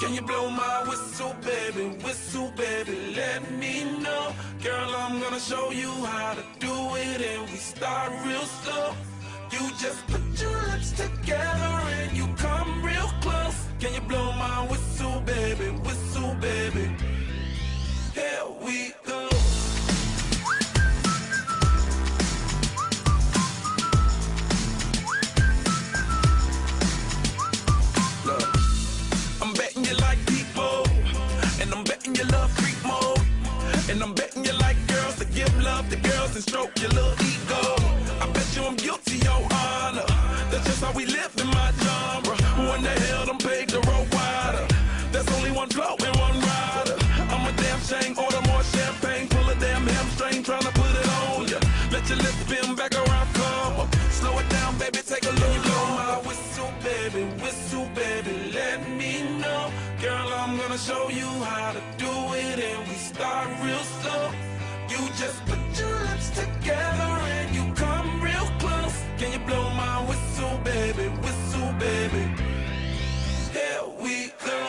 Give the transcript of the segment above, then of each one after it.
Can you blow my whistle, baby, let me know. Girl, I'm gonna show you how to do it, and we start real slow. You just put your lips together and you come real close. Can you blow my whistle, baby, here we go. Look, I'm betting you like people, and I'm betting you love freak mode, and I'm betting you like girls to give love to girls and stroke your little ego. I bet you I'm guilty, your honor. That's just how we live in my genre. Who in the hell done paved the road wider? There's only one flow and one rider. I'm a damn shame, order more champagne, pull a damn hamstring, tryna put it on ya. Let your lips spin back around, come up. Slow it down, baby, take a look. Blow my whistle, baby, let me know. Girl, I'm gonna show you how to do it, and we start real slow. You just put your lips together and you come real close. Can you blow my whistle, baby, here we go.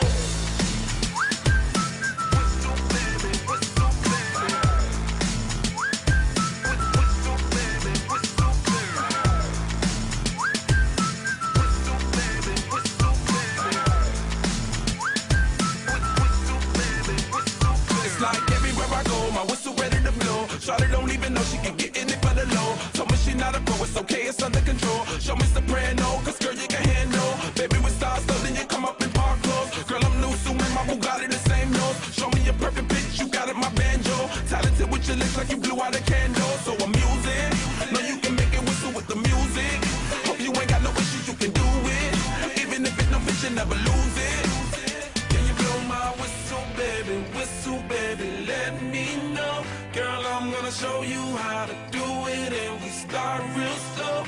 Like everywhere I go, my whistle ready to blow. Shawty don't even know she can get in it for the low. Told me she not a pro, it's okay, it's under control. Show me soprano, cause girl you can handle. Baby with stars, so then you come up in park clothes. Girl I'm new, so in my Bugatti the same nose. Show me a perfect pitch, you got it, my banjo. Talented with your lips like you blew out a candle. So I'm using, know you can make it whistle with the music. Hope you ain't got no issues, you can do it. Even if it's no bitch, you never lose it. Can you blow my whistle, baby, let me know. Girl, I'm gonna show you how to do it, and we start real slow.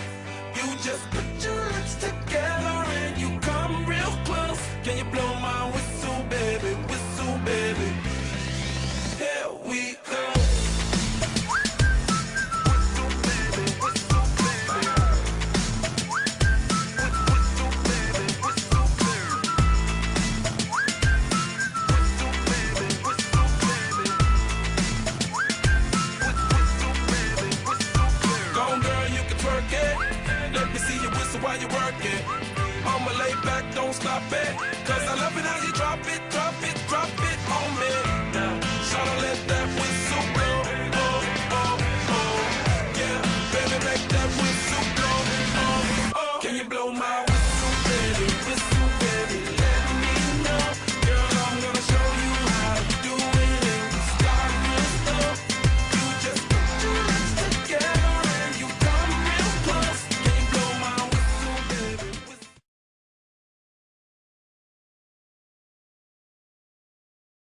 You just put your lips together and you come real close. Can you blow my whistle, baby, here we go. Let me see you whistle while you work it. I'ma lay back, don't stop it, cause I love it how you drop it,